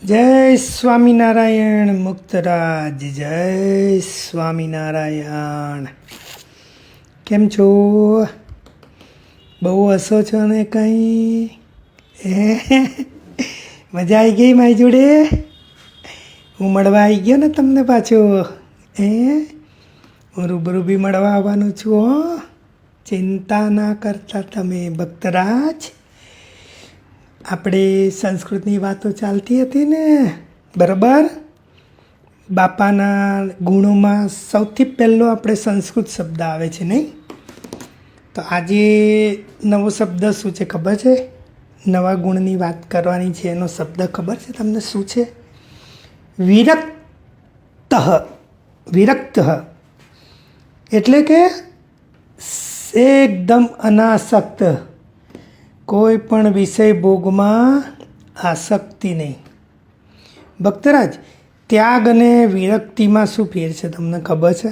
જય સ્વામિનારાયણ મુક્તરાજ, જય સ્વામિનારાયણ. કેમ છો? બહુ હસો છો ને કંઈ? મજા આવી ગઈ મારી જોડે? હું મળવા આવી ગયો ને તમને પાછો. હું રૂબરૂ બી મળવા આવવાનું છું હો. ચિંતા ના કરતા તમે ભક્તરાજ. આપણે સંસ્કૃતની વાતો ચાલતી હતી ને, બરાબર? બાપાના ગુણોમાં સૌથી પહેલો આપણે સંસ્કૃત શબ્દ આવે છે, નહીં? તો આજે નવો શબ્દ શું છે ખબર છે? નવા ગુણની વાત કરવાની છે. એનો શબ્દ ખબર છે તમને શું છે? વિરક્ત. વિરક્ત એટલે કે એકદમ અનાસક્ત, કોઈ પણ વિષય ભોગમાં આસક્તિ નહીં. ભક્તરાજ, ત્યાગ અને વિરક્તિમાં શું ફેર છે તમને ખબર છે?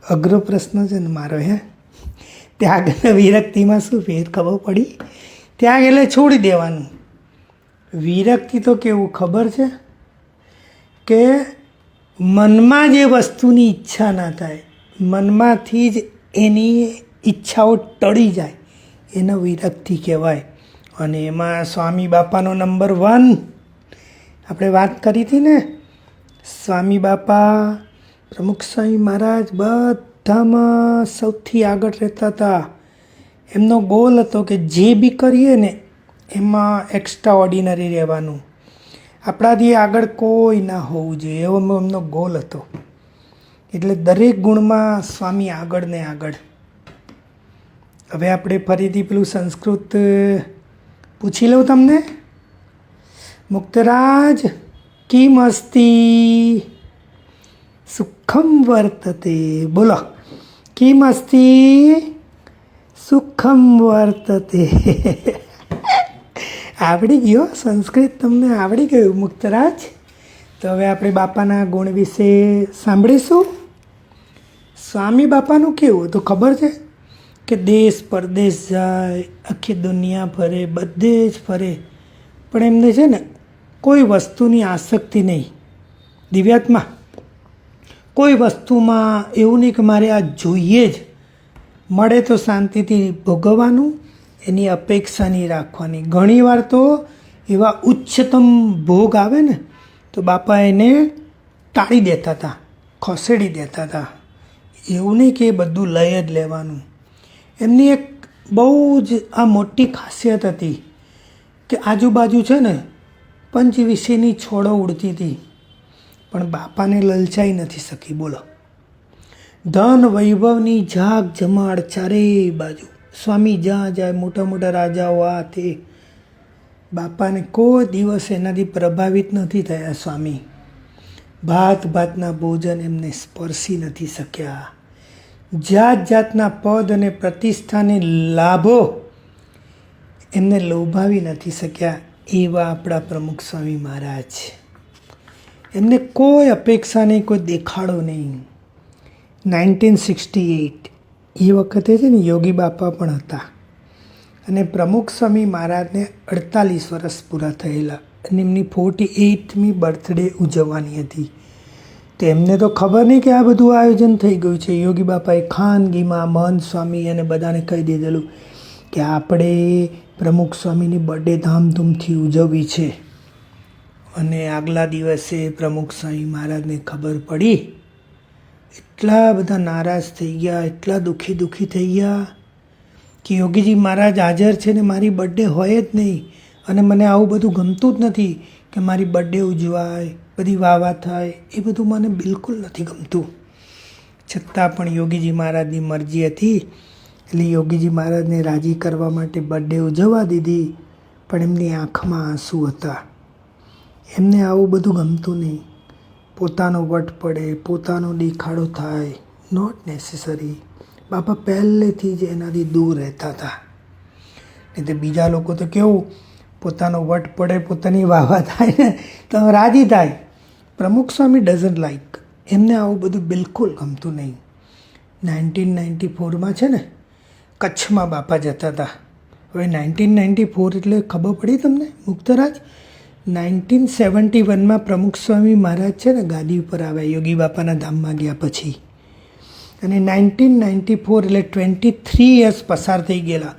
અઘરો પ્રશ્ન છે ને મારો. ત્યાગ અને વિરક્તિમાં શું ફેર ખબર પડી? ત્યાગ એટલે છોડી દેવાનું. વિરક્તિ તો કેવું ખબર છે કે મનમાં જે વસ્તુની ઈચ્છા ના થાય, મનમાંથી જ એની ઈચ્છાઓ ટળી જાય, એને વિરક્તિ કહેવાય. અને એમાં સ્વામી બાપાનો નંબર 1 આપણે વાત કરી હતી ને. સ્વામી બાપા, પ્રમુખ સ્વામી મહારાજ બધામાં સૌથી આગળ રહેતા હતા. એમનો ગોલ હતો કે જે બી કરીએ ને એમાં એક્સ્ટ્રા ઓર્ડિનરી રહેવાનું, આપણાથી આગળ કોઈ ના હોવું જોઈએ, એવો એમનો ગોલ હતો. એટલે દરેક ગુણમાં સ્વામી આગળ ને આગળ. હવે આપણે ફરીથી પેલું સંસ્કૃત પૂછી લઉં તમને. મુક્તરાજ, કિમ અસ્તિ સુખમ વર્તતે? બોલો, કિમ અસ્તિ સુખમ વર્તતે? આવડી ગયો સંસ્કૃત, તમને આવડી ગયું મુક્તરાજ. તો હવે આપણે બાપાના ગુણ વિશે સાંભળીશું. સ્વામી બાપાનું કેવું તો ખબર છે કે દેશ પરદેશ જાય, આખી દુનિયા ફરે, બધે જ ફરે, પણ એમને છે ને કોઈ વસ્તુની આસક્તિ નહીં. દિવ્યાત્મા, કોઈ વસ્તુમાં એવું નહીં કે મારે આ જોઈએ જ, મળે તો શાંતિથી ભોગવવાનું, એની અપેક્ષા નહીં રાખવાની. ઘણીવાર તો એવા ઉચ્ચતમ ભોગ આવે ને તો બાપા એને ટાળી દેતા હતા, ખસેડી દેતા હતા. એવું નહીં કે બધું લઈ જ લેવાનું. એમની એક બહુ જ આ મોટી ખાસિયત હતી કે આજુબાજુ છે ને પંચ વિષયની છોડો ઉડતી હતી, પણ બાપાને લલચાઈ નથી શકી. બોલો, ધન વૈભવની જાગ જમાડ ચારેય બાજુ. સ્વામી જ્યાં જાય, મોટા મોટા રાજાઓ આ તે, બાપાને કોઈ દિવસ એનાથી પ્રભાવિત નથી થયા સ્વામી. ભાત ભાતના ભોજન એમને સ્પર્શી નથી શક્યા. જાત જાતના પદ અને પ્રતિષ્ઠાને લાભો એમને લોભાવી નથી શક્યા. એવા આપણા પ્રમુખ સ્વામી મહારાજ. એમને કોઈ અપેક્ષા નહીં, કોઈ દેખાડો નહીં. 1968 એ વખતે છે ને યોગી બાપા પણ હતા, અને પ્રમુખ સ્વામી મહારાજને 48 વર્ષ પૂરા થયેલા, અને એમની 48મી બર્થડે ઉજવવાની હતી. તો એમને તો ખબર નહીં કે આ બધું આયોજન થઈ ગયું છે. યોગી બાપાએ ખાનગીમાં મહંત સ્વામી અને બધાને કહી દીધેલું કે આપણે પ્રમુખ સ્વામીની બર્થડે ધામધૂમથી ઉજવવી છે. અને આગલા દિવસે પ્રમુખ સ્વામી મહારાજને ખબર પડી, એટલા બધા નારાજ થઈ ગયા, એટલા દુઃખી થઈ ગયા કે યોગીજી મહારાજ હાજર છે ને મારી બર્થડે હોય જ નહીં, અને મને આવું બધું ગમતું જ નથી કે મારી બર્થડે ઉજવાય, બધી વાહ થાય, એ બધું મને બિલકુલ નથી ગમતું. છતાં પણ યોગીજી મહારાજની મરજી હતી, એટલે યોગીજી મહારાજને રાજી કરવા માટે બર્થડે ઉજવવા દીધી. પણ એમની આંખમાં આંસુ હતા. એમને આવું બધું ગમતું નહીં. પોતાનો વટ પડે, પોતાનો દેખાડો થાય, નોટ નેસેસરી. બાપા પહેલેથી જ એનાથી દૂર રહેતા હતા. નહીં તો બીજા લોકો તો કેવું, પોતાનો વટ પડે, પોતાની વાહ થાય ને તો રાજી થાય. પ્રમુખ સ્વામી ડઝન્ટ લાઈક, એમને આવું બધું બિલકુલ ગમતું નહીં. 1994માં છે ને કચ્છમાં બાપા જતા હતા. હવે 1994 એટલે ખબર પડી તમને મુક્તરાજ? 1971માં પ્રમુખ સ્વામી મહારાજ છે ને ગાદી ઉપર આવ્યા યોગી બાપાના ધામમાં ગયા પછી, અને 1994 એટલે 23 યર્સ પસાર થઈ ગયેલા.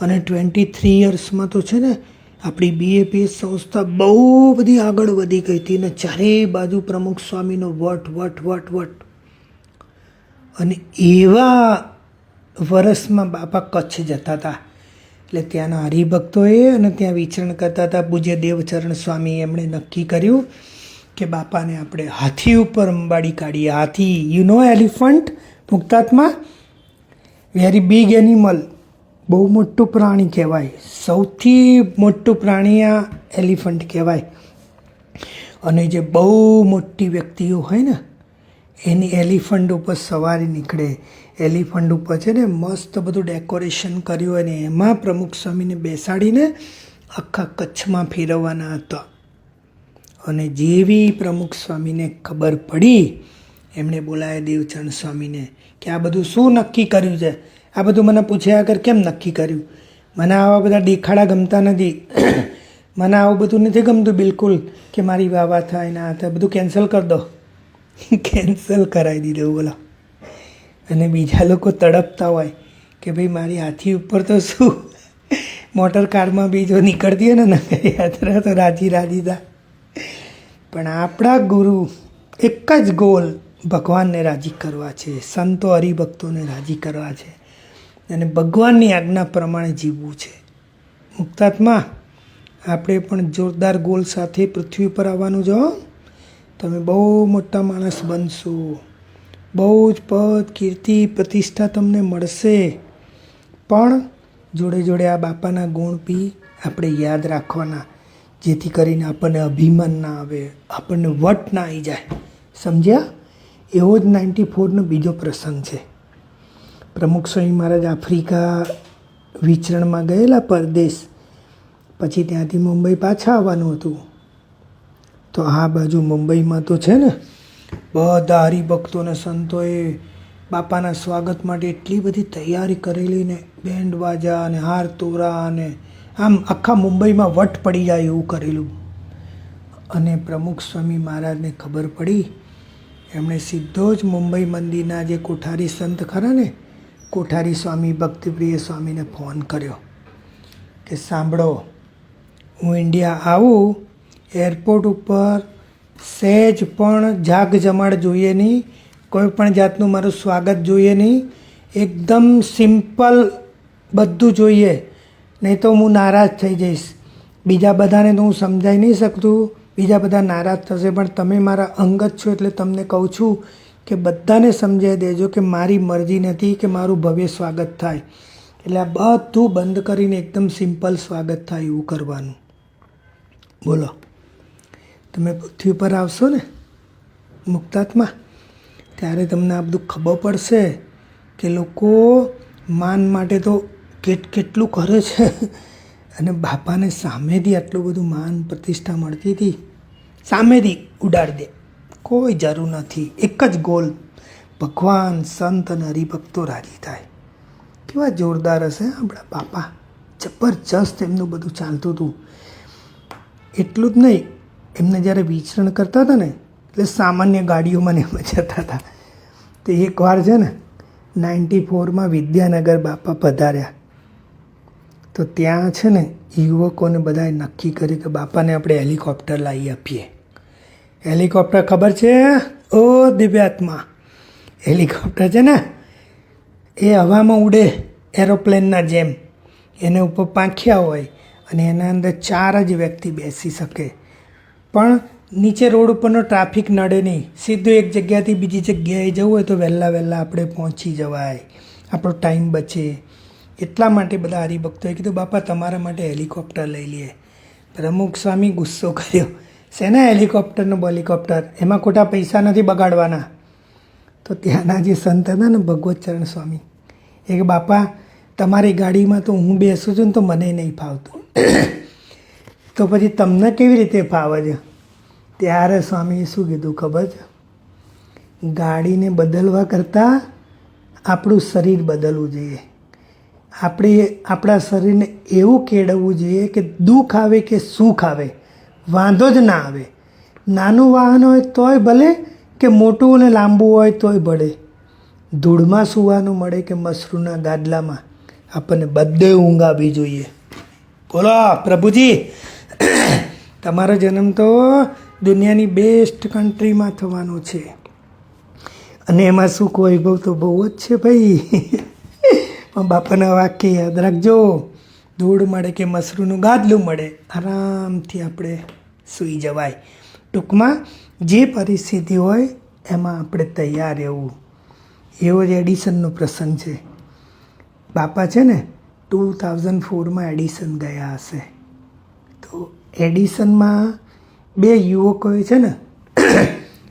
અને 23 યર્સમાં તો છે ને આપણી BAPS સંસ્થા બહુ બધી આગળ વધી ગઈ હતી ને ચારેય બાજુ પ્રમુખ સ્વામીનો વટ વટ વટ વટ. અને એવા વર્ષમાં બાપા કચ્છ જતા હતા, એટલે ત્યાંના હરિભક્તોએ અને ત્યાં વિચરણ કરતા હતા પૂજ્ય દેવચરણ સ્વામી, એમણે નક્કી કર્યું કે બાપાને આપણે હાથી ઉપર અંબાડી કાઢીએ. હાથી, યુ નો એલિફન્ટ, મુક્તાત્મા, વેરી બિગ એનિમલ, બહુ મોટું પ્રાણી કહેવાય, સૌથી મોટું પ્રાણી આ એલિફન્ટ કહેવાય. અને જે બહુ મોટી વ્યક્તિઓ હોય ને એની એલિફન્ટ ઉપર સવારી નીકળે. એલિફન્ટ ઉપર છે ને મસ્ત બધું ડેકોરેશન કર્યું હોય ને એમાં પ્રમુખ સ્વામીને બેસાડીને આખા કચ્છમાં ફેરવવાના હતા. અને જેવી પ્રમુખ સ્વામીને ખબર પડી એમણે બોલાયા દેવચરણ સ્વામીને કે આ બધું શું નક્કી કર્યું છે, આ બધું મને પૂછ્યા આગળ કેમ નક્કી કર્યું, મને આવા બધા દેખાડા ગમતા નથી, મને આવું બધું નથી ગમતું બિલકુલ કે મારી વાવા થાય ના થાય, બધું કેન્સલ કરી દો. કેન્સલ કરાવી દીધું બોલો. અને બીજા લોકો તડપતા હોય કે ભાઈ મારી હાથી ઉપર તો શું મોટર કારમાં બી જો નીકળતી હોય ને યાત્રા તો રાજી રાજી થાય. પણ આપણા ગુરુ એક જ ગોલ, ભગવાનને રાજી કરવા છે, સંતો હરિભક્તોને રાજી કરવા છે અને ભગવાનની આજ્ઞા પ્રમાણે જીવવું છે. મુક્તાત્મા, આપણે પણ જોરદાર ગોલ સાથે પૃથ્વી પર આવવાનું જો. તમે બહુ મોટા માણસ બનશો, બહુ જ પદ કીર્તિ પ્રતિષ્ઠા તમને મળશે. પણ જોડે જોડે આ બાપાના ગુણ બી આપણે યાદ રાખવાના, જેથી કરીને આપણને અભિમાન ના આવે, આપણને વટ ના આવી જાય. સમજ્યા? એવો જ 94નો બીજો પ્રસંગ છે. પ્રમુખ સ્વામી મહારાજ આફ્રિકા વિચરણમાં ગયેલા પરદેશ, પછી ત્યાંથી મુંબઈ પાછા આવવાનું હતું. તો આ બાજુ મુંબઈમાં તો છે ને બધા હરિભક્તોને સંતોએ બાપાના સ્વાગત માટે એટલી બધી તૈયારી કરેલી ને બેન્ડ બાજા અને હાર તોરા અને આમ આખા મુંબઈમાં વટ પડી જાય એવું કરેલું. અને પ્રમુખ સ્વામી મહારાજને ખબર પડી, એમણે સીધો જ મુંબઈ મંદિરના જે કોઠારી સંત ખરા ને, કોઠારી સ્વામી ભક્તિપ્રિય સ્વામીને ફોન કર્યો કે સાંભળો, હું ઇન્ડિયા આવું, એરપોર્ટ ઉપર સહેજ પણ જાગ જમાડ જોઈએ નહીં, કોઈ પણ જાતનું મારું સ્વાગત જોઈએ નહીં, એકદમ સિમ્પલ બધું જોઈએ, નહીં તો હું નારાજ થઈ જઈશ. બીજા બધાને તો હું સમજાવી નહીં શકતું, બીજા બધા નારાજ થશે, પણ તમે મારા અંગત છો એટલે તમને કહું છું કે બધાને સમજાવી દેજો કે મારી મરજી નથી કે મારું ભવ્ય સ્વાગત થાય. એટલે આ બધું બંધ કરીને એકદમ સિમ્પલ સ્વાગત થાય એવું કરવાનું. બોલો, તમે પૃથ્વી પર આવશો ને મુક્તાત્મા, ત્યારે તમને આ બધું ખબર પડશે કે લોકો માન માટે તો કેટલું કરે છે. અને બાપાને સામેથી આટલું બધું માન પ્રતિષ્ઠા મળતી હતી, સામેથી ઉડાડી દે, કોઈ જરૂર નથી. એક જ ગોલ, ભગવાન, સંત અને હરિભક્તો રાજી થાય. કેવા જોરદાર હશે આપણા બાપા, જબરજસ્ત એમનું બધું ચાલતું હતું. એટલું જ નહીં, એમને જ્યારે વિચરણ કરતા હતા ને એટલે સામાન્ય ગાડીઓમાં એમ જતા હતા. તો એકવાર છે ને 94માં વિદ્યાનગર બાપા પધાર્યા, તો ત્યાં છે ને યુવકોને બધાએ નક્કી કર્યું કે બાપાને આપણે હેલિકોપ્ટર લાવી આપીએ. હેલિકોપ્ટર ખબર છે? ઓ દિવ્યાત્મા, હેલિકોપ્ટર છે ને એ હવામાં ઉડે એરોપ્લેનના જેમ, એને ઉપર પાંખિયા હોય અને એના અંદર 4 જ વ્યક્તિ બેસી શકે. પણ નીચે રોડ ઉપરનો ટ્રાફિક નડે નહીં, સીધું એક જગ્યાથી બીજી જગ્યાએ જવું હોય તો વહેલા આપણે પહોંચી જવાય, આપણો ટાઈમ બચે. એટલા માટે બધા હરિભક્તોએ કીધું બાપા તમારા માટે હેલિકોપ્ટર લઈ લઈએ. પ્રમુખ સ્વામી ગુસ્સો કર્યો, શેના હેલિકોપ્ટરનો હેલિકોપ્ટર, એમાં ખોટા પૈસા નથી બગાડવાના. તો ત્યાંના જે સંત હતા ને ભગવતચરણ સ્વામી, એ કે બાપા તમારી ગાડીમાં તો હું બેસું છું ને તો મને નહીં ફાવતું, તો પછી તમને કેવી રીતે ફાવે છે? ત્યારે સ્વામીએ શું કીધું ખબર છે? ગાડીને બદલવા કરતાં આપણું શરીર બદલવું જોઈએ. આપણે આપણા શરીરને એવું કેળવવું જોઈએ કે દુઃખ આવે કે સુખ આવે, વાંધો જ ના આવે. નાનું વાહન હોય તોય ભલે કે મોટું અને લાંબુ હોય તોય ભલે, ધૂળમાં સૂવાનું મળે કે મસરૂના ગાદલામાં, આપણને બધે ઊંઘ આવવી જોઈએ. બોલો પ્રભુજી, તમારો જન્મ તો દુનિયાની બેસ્ટ કન્ટ્રીમાં થવાનો છે અને એમાં સુખ વૈભવ તો બહુ જ છે ભાઈ. પણ બાપાના વાક્ય યાદ રાખજો, ધૂળ મળે કે મસરૂનું ગાદલું મળે, આરામથી આપણે સૂઈ જવાય. ટૂંકમાં જે પરિસ્થિતિ હોય એમાં આપણે તૈયાર રહેવું. એવો જ એડિસનનો પ્રસંગ છે. બાપા છે ને 2004માં એડિસન ગયા હશે. તો એડિસનમાં 2 યુવકોએ છે ને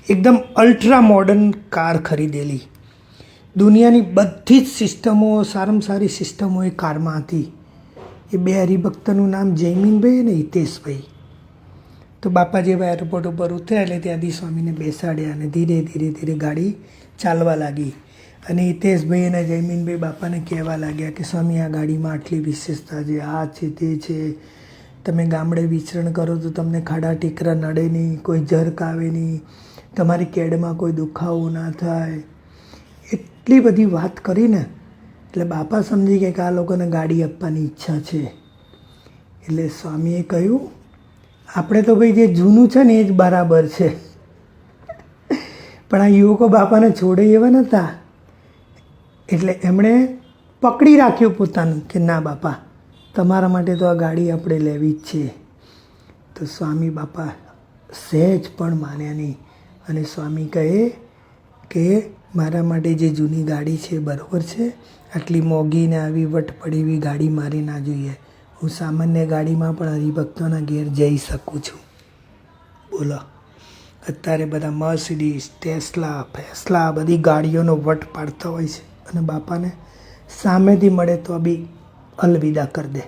એકદમ અલ્ટ્રા મોડર્ન કાર ખરીદેલી. દુનિયાની બધી જ સિસ્ટમો, સારામાં સારી સિસ્ટમો એ કારમાં હતી. એ 2 હરિભક્તનું નામ જયમીનભાઈ અને હિતેશભાઈ. તો બાપા જેવા એરપોર્ટ ઉપર ઉતર્યા એટલે ત્યાંથી સ્વામીને બેસાડ્યા અને ધીરે ધીરે ધીરે ગાડી ચાલવા લાગી. અને હિતેશભાઈ અને જયમીનભાઈ બાપાને કહેવા લાગ્યા કે સ્વામી, આ ગાડીમાં આટલી વિશેષતા છે, આ છે, તે છે. તમે ગામડે વિચરણ કરો તો તમને ખાડા ટેકરા નડે નહીં, કોઈ જર્ક આવે નહીં, તમારી કેડમાં કોઈ દુખાવો ના થાય. એટલી બધી વાત કરીને એટલે બાપા સમજી ગયા કે આ લોકોને ગાડી આપવાની ઈચ્છા છે. એટલે સ્વામીએ કહ્યું, આપણે તો ભાઈ જે જૂનું છે ને એ જ બરાબર છે. પણ આ યુવકો બાપાને છોડે એવા નહોતા. એટલે એમણે પકડી રાખ્યું પોતાનું કે ના બાપા, તમારા માટે તો આ ગાડી આપણે લેવી જ છે. તો સ્વામી બાપા સહેજ પણ માન્યા નહીં અને સ્વામી કહે કે મારા માટે જે જૂની ગાડી છે બરાબર છે, આટલી મોંઘી ને આવી વટ પડી એવી ગાડી મારી ના જોઈએ. હું સામાન્ય ગાડીમાં પણ હરિભક્તોના ઘેર જઈ શકું છું. બોલો, અત્યારે બધા મર્સિડીઝ, ટેસ્લા, ફેસ્લા બધી ગાડીઓનો વટ પાડતા હોય છે અને બાપાને સામેથી મળે તો બી અલવિદા કરી દે.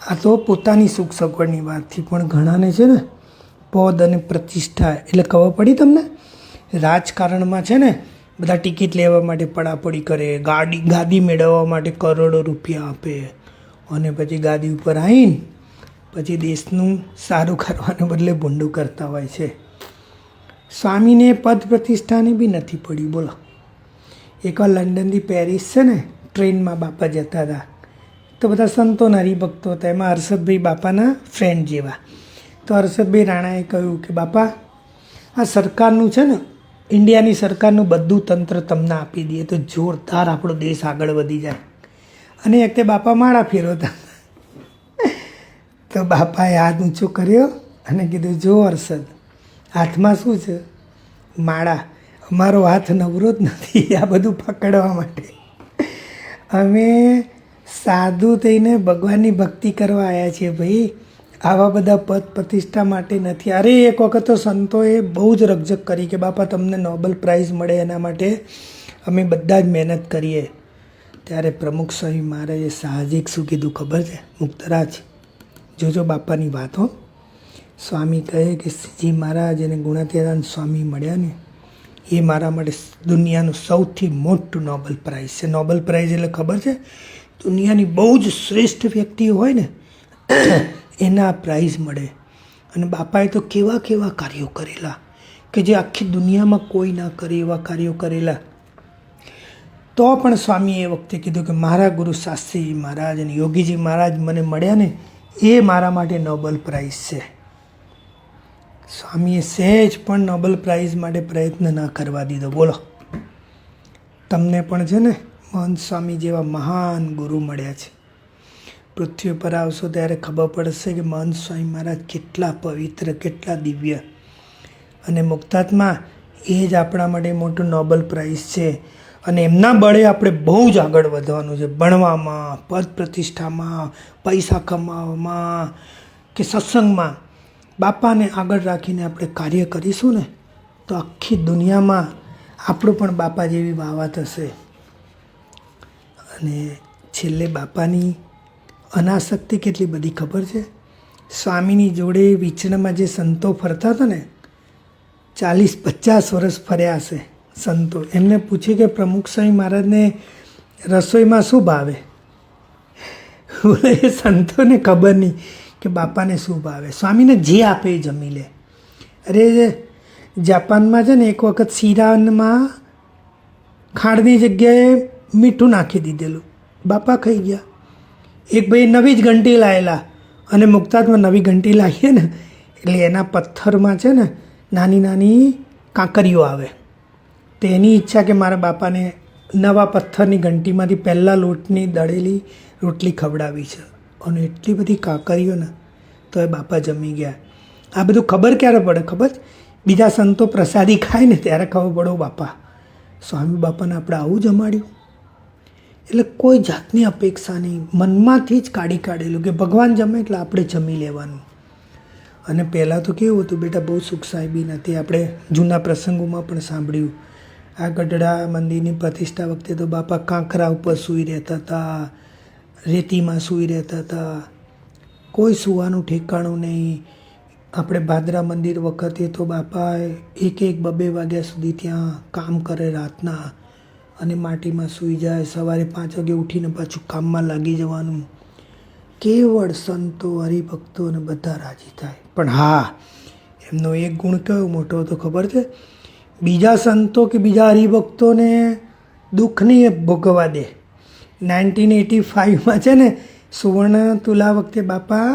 આ તો પોતાની સુખ સગવડની વાતથી, પણ ઘણાને છે ને પદ અને પ્રતિષ્ઠા એટલે ખબર પડી તમને. રાજકારણમાં છે ને બધા ટિકિટ લેવા માટે પડાપડી કરે, ગાદી મેળવવા માટે કરોડો રૂપિયા આપે અને પછી ગાદી ઉપર આવીને પછી દેશનું સારું કરવાને બદલે ભૂંડું કરતા હોય છે. સ્વામીને પદ પ્રતિષ્ઠાની બી નથી પડી. બોલો, એકવાર લંડનથી પેરિસ છે ને ટ્રેનમાં બાપા જતા હતા. તો બધા સંતોના હરિભક્તો હતા. એમાં હર્ષદભાઈ બાપાના ફ્રેન્ડ જેવા. તો હર્ષદભાઈ રાણાએ કહ્યું કે બાપા, આ સરકારનું છે ને, ઇન્ડિયાની સરકારનું બધું તંત્ર તમને આપી દઈએ તો જોરદાર આપણો દેશ આગળ વધી જાય. અને એક તે બાપા માળા ફેરવતા. તો બાપાએ હાથ ઊંચો કર્યો અને કીધું, જો હર્ષદ, હાથમાં શું છે? માળા. અમારો હાથ નવરો જ નથી આ બધું પકડવા માટે. અમે સાધુ થઈને ભગવાનની ભક્તિ કરવા આવ્યા છીએ ભાઈ, આવા બધા પદ પ્રતિષ્ઠા માટે નથી. અરે એક વખત તો સંતોએ બહુ જ રકઝક કરી કે બાપા તમને નોબેલ પ્રાઇઝ મળે એના માટે અમે બધા જ મહેનત કરીએ. ત્યારે પ્રમુખ સ્વામી મહારાજે સાહજિક શું કીધું ખબર છે? મુક્તરાજ, જોજો બાપાની વાતો. સ્વામી કહે કે શ્રીજી મહારાજ અને ગુણાતીતાનંદ સ્વામી મળ્યા ને એ મારા માટે દુનિયાનું સૌથી મોટું નોબેલ પ્રાઇઝ છે. નોબેલ પ્રાઇઝ એટલે ખબર છે? દુનિયાની બહુ જ શ્રેષ્ઠ વ્યક્તિ હોય ને એના પ્રાઇઝ મળે. અને બાપાએ તો કેવા કેવા કાર્યો કરેલા કે જે આખી દુનિયામાં કોઈ ના કરે એવા કાર્યો કરેલા. તો પણ સ્વામીએ એ વખતે કીધું કે મારા ગુરુ શાસ્ત્રી મહારાજ અને યોગીજી મહારાજ મને મળ્યા ને એ મારા માટે નોબેલ પ્રાઇઝ છે. સ્વામીએ સહેજ પણ નોબેલ પ્રાઇઝ માટે પ્રયત્ન ના કરવા દીધો. બોલો, તમને પણ છે ને મહંત સ્વામી જેવા મહાન ગુરુ મળ્યા છે. પૃથ્વી પર આવશો ત્યારે ખબર પડશે કે મહંત સ્વામી મહારાજ કેટલા પવિત્ર, કેટલા દિવ્ય અને મુક્તાત્મા. એ જ આપણા માટે મોટું નોબેલ પ્રાઇઝ છે. અને એમના બળે આપણે બહુ જ આગળ વધવાનું છે, ભણવામાં, પદ પ્રતિષ્ઠામાં, પૈસા કમાવામાં કે સત્સંગમાં. બાપાને આગળ રાખીને આપણે કાર્ય કરીશું ને તો આખી દુનિયામાં આપણું પણ બાપા જેવી વાવા થશે. અને છેલ્લે બાપાની અનાસક્તિ કેટલી બધી ખબર છે? સ્વામીની જોડે વિચરણમાં જે સંતો ફરતા હતા ને, 40-50 વર્ષ ફર્યા હશે સંતો. એમને પૂછ્યું કે પ્રમુખ સ્વામી મહારાજને રસોઈમાં શું ભાવે? બોલે એ સંતોને ખબર નહીં કે બાપાને શું ભાવે. સ્વામીને જે આપે એ જમી લે. અરે જાપાનમાં છે ને એક વખત શીરામાં ખાંડની જગ્યાએ મીઠું નાખી દીધેલું, બાપા ખાઈ ગયા. એક ભાઈ નવી જ ઘંટી લાવેલા અને મુક્તાતમાં નવી ઘંટી લાવીએ ને એટલે એના પથ્થરમાં છે ને નાની નાની કાંકરીઓ આવે. તો એની ઈચ્છા કે મારા બાપાને નવા પથ્થરની ઘંટીમાંથી પહેલાં લોટની દળેલી રોટલી ખવડાવી છે, અને એટલી બધી કાંકરીઓ ને તો એ બાપા જમી ગયા. આ બધું ખબર ક્યારે પડે ખબર? બીજા સંતો પ્રસાદી ખાય ને ત્યારે ખબર પડો બાપા સ્વામી બાપાને આપણે આવું જમાડ્યું. એટલે કોઈ જાતની અપેક્ષા નહીં, મનમાંથી જ કાઢેલું કે ભગવાન જમે એટલે આપણે જમી લેવાનું. અને પહેલાં તો કેવું હતું બેટા, બહુ સુખ સાહેબી નથી. આપણે જૂના પ્રસંગોમાં પણ સાંભળ્યું, આ ગઢડા મંદિરની પ્રતિષ્ઠા વખતે તો બાપા કાંકરા ઉપર સૂઈ રહેતા હતા, રેતીમાં સૂઈ રહેતા હતા, કોઈ સૂવાનું ઠેકાણું નહીં. આપણે ભાદરા મંદિર વખતે તો બાપા 1-2 વાગ્યા સુધી ત્યાં કામ કરે રાતના, અને માટીમાં સૂઈ જાય, સવારે 5 વાગે ઉઠીને પાછું કામમાં લાગી જવાનું. કેવળ સંતો હરિભક્તો અને બધા રાજી થાય. પણ હા, એમનો એક ગુણ કયો મોટો હતો ખબર છે? બીજા સંતો કે બીજા હરિભક્તોને દુઃખ નહીં ભોગવવા દે. 1985માં છે ને સુવર્ણ તુલા વખતે બાપા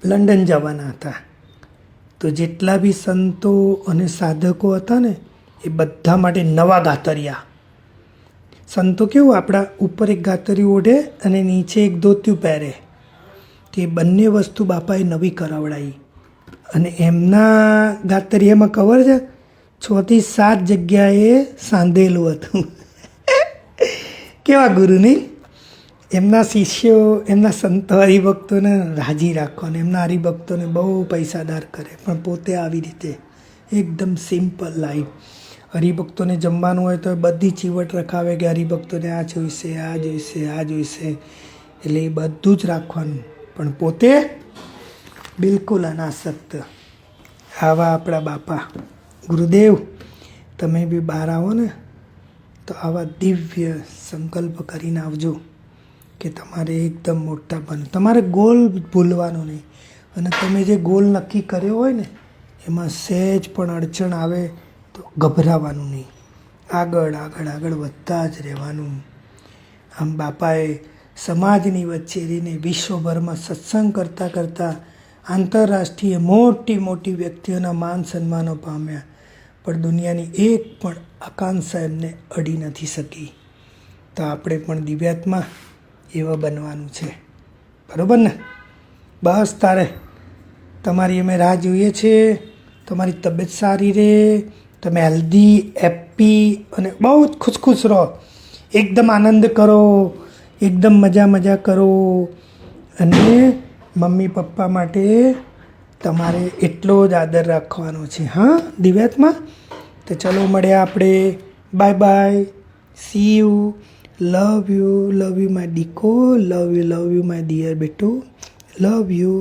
લંડન જવાના હતા. તો જેટલા બી સંતો અને સાધકો હતા ને એ બધા માટે નવા ગાતરિયા. સંતો કેવું આપણા ઉપર એક ગાતરિયું ઓઢે અને નીચે એક ધોતિયું પહેરે, તે બંને વસ્તુ બાપાએ નવી કરાવડાવી. અને એમના ગાતરિયામાં ખબર છે 6 થી 7 જગ્યાએ સાંધેલું હતું. કેવા ગુરુ નહીં? એમના શિષ્યો, એમના સંતો હરિભક્તોને રાજી રાખવાને, એમના હરિભક્તોને બહુ પૈસાદાર કરે, પણ પોતે આવી રીતે એકદમ સિમ્પલ લાઈફ. હરિભક્તોને જમવાનું હોય તો બધી ચીવટ રખાવે કે હરિભક્તોને આ જોઈશે, આ જોઈશે, આ જોઈશે, એટલે એ બધું જ રાખવાનું, પણ પોતે બિલકુલ અનાસક્ત. આવા આપણા બાપા ગુરુદેવ. તમે બી બહાર આવો ને તો આવા દિવ્ય સંકલ્પ કરીને આવજો કે તમારે એકદમ મોટા બનો. તમારે ગોલ ભૂલવાનો નહીં, અને તમે જે ગોલ નક્કી કર્યો હોય ને એમાં સહેજ પણ અડચણ આવે તો ગભરાવાનું નહીં, આગળ આગળ આગળ વધતા જ રહેવાનું. આમ બાપાએ સમાજની વચ્ચે રહીને વિશ્વભરમાં સત્સંગ કરતાં કરતાં આંતરરાષ્ટ્રીય મોટી મોટી વ્યક્તિઓના માન સન્માનો પામ્યા, પણ દુનિયાની એક પણ આકાંક્ષા એમને અડી નથી શકી. તો આપણે પણ દિવ્યાત્મા એવા બનવાનું છે, બરાબર ને? બસ તારે તમારી અમે રાહ જોઈએ છીએ. તમારી તબિયત સારી રહે, તમે હેલ્ધી, હેપ્પી અને બહુ જ ખુશ રહો, એકદમ આનંદ કરો, એકદમ મજા કરો. અને મમ્મી પપ્પા માટે તમારે એટલો જ આદર રાખવાનો છે, હા દિવ્યાત્મા? તો ચલો મળ્યા આપણે. Bye bye, see you, love you my દીકો, લવ યુ માય ડિયર બેટુ, લવ યુ.